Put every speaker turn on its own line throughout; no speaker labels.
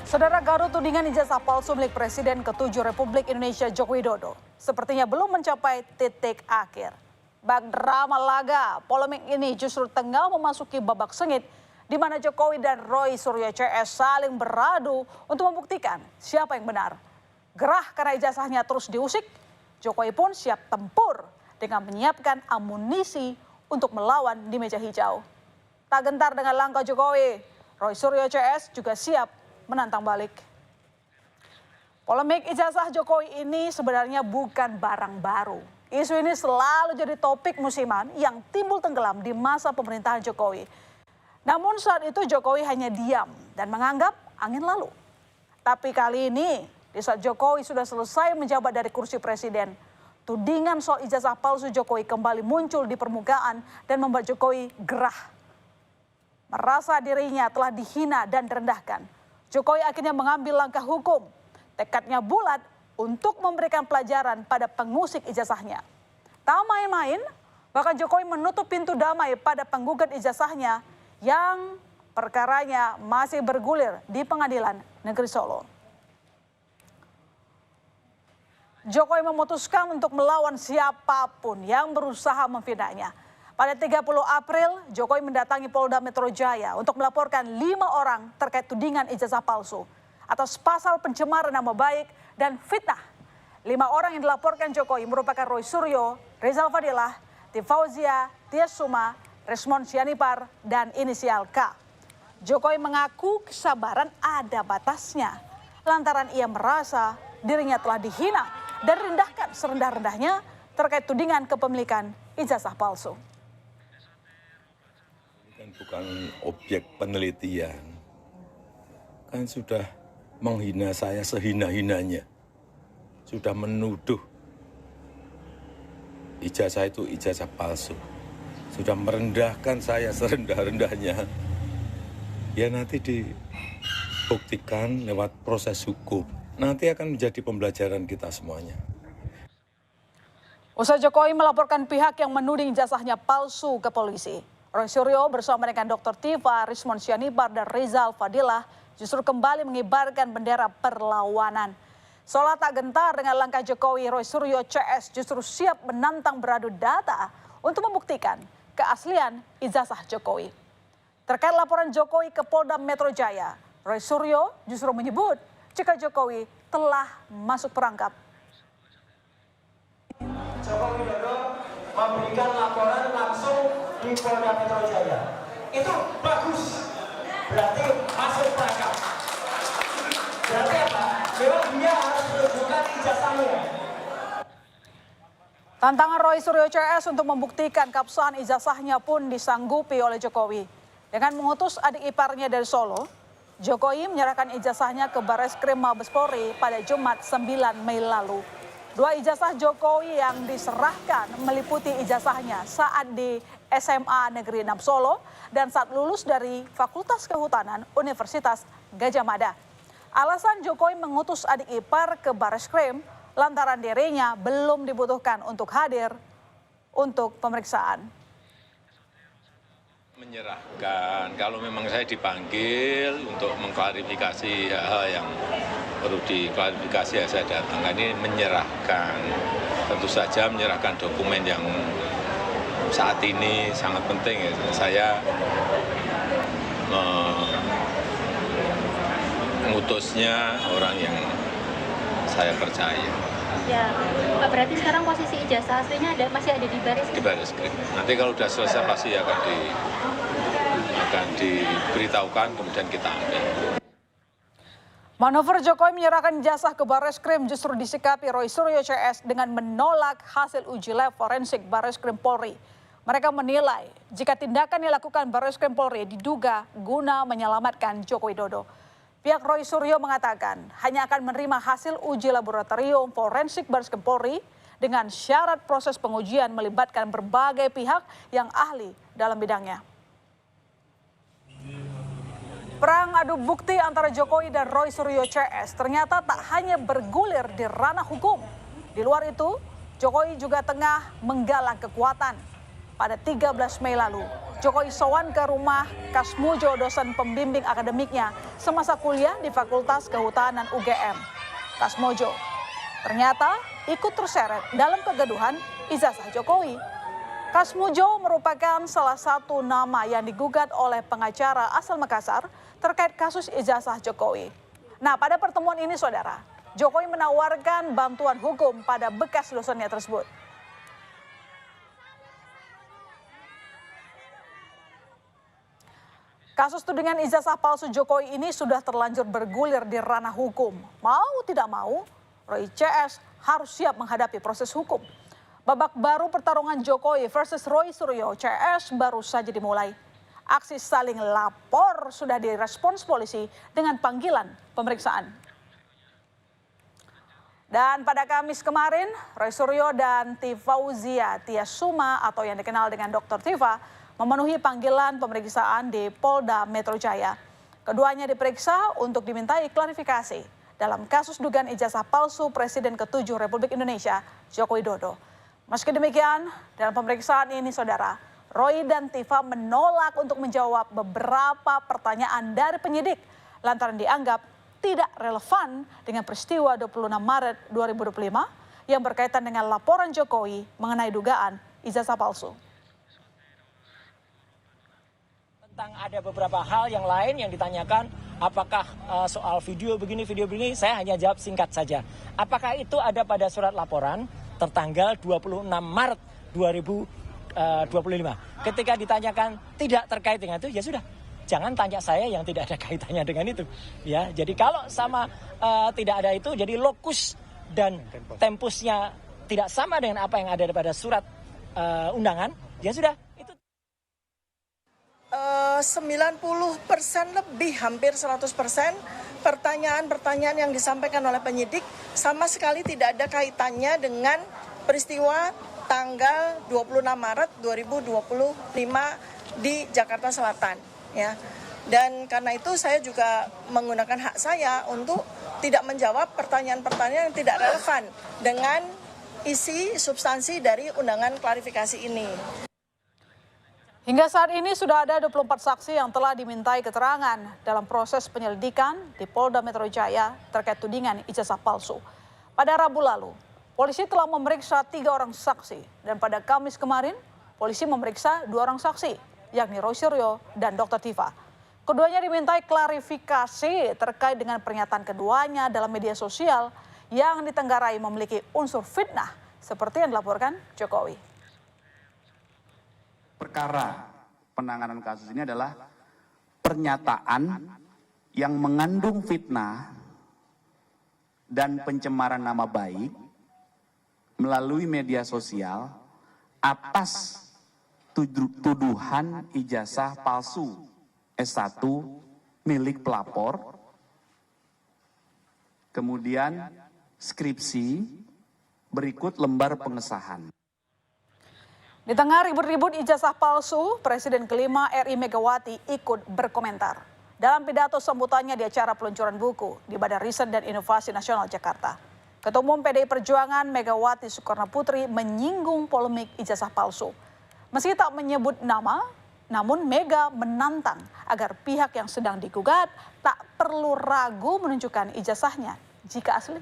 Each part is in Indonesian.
Saudara, Garut tudingan ijazah palsu milik Presiden ke-7 Republik Indonesia Joko Widodo sepertinya belum mencapai titik akhir. Bak drama laga polemik ini justru tengah memasuki babak sengit di mana Jokowi dan Roy Suryo CS saling beradu untuk membuktikan siapa yang benar. Gerah karena ijazahnya terus diusik, Jokowi pun siap tempur dengan menyiapkan amunisi untuk melawan di meja hijau. Tak gentar dengan langkah Jokowi, Roy Suryo CS juga siap menantang balik. Polemik ijazah Jokowi ini sebenarnya bukan barang baru. Isu ini selalu jadi topik musiman yang timbul tenggelam di masa pemerintahan Jokowi. Namun saat itu Jokowi hanya diam dan menganggap angin lalu. Tapi kali ini, di saat Jokowi sudah selesai menjabat dari kursi presiden, tudingan soal ijazah palsu Jokowi kembali muncul di permukaan dan membuat Jokowi gerah. Merasa dirinya telah dihina dan direndahkan, Jokowi akhirnya mengambil langkah hukum. Tekadnya bulat untuk memberikan pelajaran pada pengusik ijazahnya. Tak main-main, bahkan Jokowi menutup pintu damai pada penggugat ijazahnya yang perkaranya masih bergulir di Pengadilan Negeri Solo. Jokowi memutuskan untuk melawan siapapun yang berusaha memfitnahnya. Pada 30 April, Jokowi mendatangi Polda Metro Jaya untuk melaporkan 5 orang terkait tudingan ijazah palsu atas pasal pencemaran nama baik dan fitnah. 5 orang yang dilaporkan Jokowi merupakan Roy Suryo, Rizal Fadilah, Tifauzia, Tias Suma, Resmond Sianipar, dan inisial K. Jokowi mengaku kesabaran ada batasnya lantaran ia merasa dirinya telah dihina dan rendahkan serendah-rendahnya terkait tudingan kepemilikan ijazah palsu.
Kan bukan objek penelitian, kan sudah menghina saya sehina-hinanya, sudah menuduh ijazah itu ijazah palsu, sudah merendahkan saya serendah-rendahnya. Ya nanti dibuktikan lewat proses hukum, nanti akan menjadi pembelajaran kita semuanya.
Usai Jokowi melaporkan pihak yang menuding ijazahnya palsu ke polisi, Roy Suryo bersama dengan Dr. Tiva, Resmond Sianipar, dan Rizal Fadilah justru kembali mengibarkan bendera perlawanan. Seolah tak gentar dengan langkah Jokowi, Roy Suryo CS justru siap menantang beradu data untuk membuktikan keaslian ijazah Jokowi. Terkait laporan Jokowi ke Polda Metro Jaya, Roy Suryo justru menyebut jika Jokowi telah masuk perangkap.
Jokowi Widodo memberikan laporan langsung di Polda Metro Jaya. Itu bagus, berarti masuk perangkap. Berarti apa? Memang dia harus menunjukkan ijazahnya.
Tantangan Roy Suryo CS untuk membuktikan keabsahan ijazahnya pun disanggupi oleh Jokowi. Dengan mengutus adik iparnya dari Solo, Jokowi menyerahkan ijazahnya ke Barreskrim Mabes Polri pada Jumat 9 Mei lalu. 2 ijazah Jokowi yang diserahkan meliputi ijazahnya saat di SMA Negeri 6 Solo dan saat lulus dari Fakultas Kehutanan Universitas Gadjah Mada. Alasan Jokowi mengutus adik ipar ke Barreskrim lantaran dirinya belum dibutuhkan untuk hadir untuk pemeriksaan.
Menyerahkan, kalau memang saya dipanggil untuk mengklarifikasi hal-hal yang perlu diklarifikasi ya saya datang. Ini menyerahkan, tentu saja menyerahkan dokumen yang saat ini sangat penting ya. Saya mengutusnya orang yang saya percaya.
Ya, berarti sekarang posisi ijazah aslinya masih ada di Barreskrim?
Di Barreskrim. Nanti kalau sudah selesai pasti akan diberitahukan, kemudian kita ambil.
Manuver Jokowi menyerahkan ijazah ke Barreskrim justru disikapi Roy Suryo CS dengan menolak hasil uji lab forensik Barreskrim Polri. Mereka menilai jika tindakan dilakukan Barreskrim Polri diduga guna menyelamatkan Joko Widodo. Pihak Roy Suryo mengatakan hanya akan menerima hasil uji laboratorium forensik Barreskrim Polri dengan syarat proses pengujian melibatkan berbagai pihak yang ahli dalam bidangnya. Perang adu bukti antara Jokowi dan Roy Suryo CS ternyata tak hanya bergulir di ranah hukum. Di luar itu, Jokowi juga tengah menggalang kekuatan. Pada 13 Mei lalu, Jokowi sowan ke rumah Kasmujo, dosen pembimbing akademiknya semasa kuliah di Fakultas Kehutanan UGM. Kasmujo ternyata ikut terseret dalam kegaduhan ijazah Jokowi. Kasmujo merupakan salah satu nama yang digugat oleh pengacara asal Makassar terkait kasus ijazah Jokowi. Nah, pada pertemuan ini, saudara, Jokowi menawarkan bantuan hukum pada bekas dosennya tersebut. Kasus tudingan ijazah palsu Jokowi ini sudah terlanjur bergulir di ranah hukum. Mau tidak mau, Roy CS harus siap menghadapi proses hukum. Babak baru pertarungan Jokowi versus Roy Suryo CS baru saja dimulai. Aksi saling lapor sudah direspons polisi dengan panggilan pemeriksaan. Dan pada Kamis kemarin, Roy Suryo dan Tifauzia Tiasuma atau yang dikenal dengan Dr. Tifa memenuhi panggilan pemeriksaan di Polda Metro Jaya. Keduanya diperiksa untuk dimintai klarifikasi dalam kasus dugaan ijazah palsu Presiden ke-7 Republik Indonesia, Joko Widodo. Meski demikian, dalam pemeriksaan ini, saudara, Roy dan Tifa menolak untuk menjawab beberapa pertanyaan dari penyidik lantaran dianggap tidak relevan dengan peristiwa 26 Maret 2025 yang berkaitan dengan laporan Jokowi mengenai dugaan ijazah palsu.
Tentang ada beberapa hal yang lain yang ditanyakan, apakah soal video begini, saya hanya jawab singkat saja. Apakah itu ada pada surat laporan tertanggal 26 Maret 2025. Ketika ditanyakan tidak terkait dengan itu, ya sudah. Jangan tanya saya yang tidak ada kaitannya dengan itu. Ya, jadi kalau sama tidak ada itu, jadi lokus dan tempusnya tidak sama dengan apa yang ada pada surat undangan, ya sudah.
90% lebih, hampir 100% pertanyaan-pertanyaan yang disampaikan oleh penyidik sama sekali tidak ada kaitannya dengan peristiwa tanggal 26 Maret 2025 di Jakarta Selatan, ya. Dan karena itu saya juga menggunakan hak saya untuk tidak menjawab pertanyaan-pertanyaan yang tidak relevan dengan isi substansi dari undangan klarifikasi ini.
Hingga saat ini sudah ada 24 saksi yang telah dimintai keterangan dalam proses penyelidikan di Polda Metro Jaya terkait tudingan ijazah palsu. Pada Rabu lalu, polisi telah memeriksa 3 orang saksi dan pada Kamis kemarin, polisi memeriksa 2 orang saksi, yakni Roy Suryo dan Dr. Tifa. Keduanya dimintai klarifikasi terkait dengan pernyataan keduanya dalam media sosial yang ditenggarai memiliki unsur fitnah seperti yang dilaporkan Jokowi.
Perkara penanganan kasus ini adalah pernyataan yang mengandung fitnah dan pencemaran nama baik melalui media sosial atas tuduhan ijazah palsu S1 milik pelapor, kemudian skripsi, berikut lembar pengesahan.
Di tengah ribut-ribut ijazah palsu, Presiden kelima RI Megawati ikut berkomentar. Dalam pidato sambutannya di acara peluncuran buku di Badan Riset dan Inovasi Nasional Jakarta, Ketua Umum PDI Perjuangan Megawati Soekarnoputri menyinggung polemik ijazah palsu. Meski tak menyebut nama, namun Mega menantang agar pihak yang sedang digugat tak perlu ragu menunjukkan ijazahnya jika asli.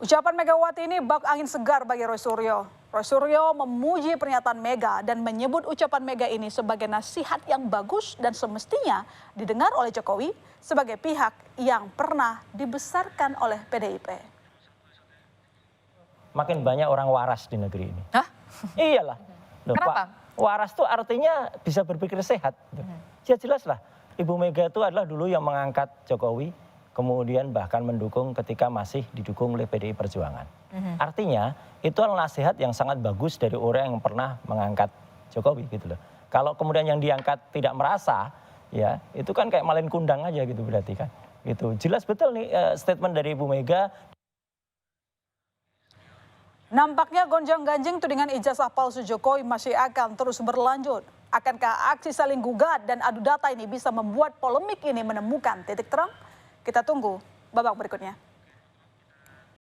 Ucapan Megawati ini bak angin segar bagi Roy Suryo. Roy Suryo memuji pernyataan Mega dan menyebut ucapan Mega ini sebagai nasihat yang bagus dan semestinya didengar oleh Jokowi sebagai pihak yang pernah dibesarkan oleh PDIP.
Makin banyak orang waras di negeri ini.
Hah?
Iyalah. Loh,
Kenapa?
Pak, waras itu artinya bisa berpikir sehat. Ya jelas lah, Ibu Mega itu adalah dulu yang mengangkat Jokowi, kemudian bahkan mendukung ketika masih didukung oleh PDI Perjuangan. Artinya itu adalah nasihat yang sangat bagus dari orang yang pernah mengangkat Jokowi gitu loh. Kalau kemudian yang diangkat tidak merasa, ya itu kan kayak malin kundang aja gitu berarti kan. Gitu. Jelas betul nih statement dari Ibu Mega.
Nampaknya gonjang-ganjing tudingan ijazah palsu Jokowi masih akan terus berlanjut. Akankah aksi saling gugat dan adu data ini bisa membuat polemik ini menemukan titik terang? Kita tunggu babak berikutnya.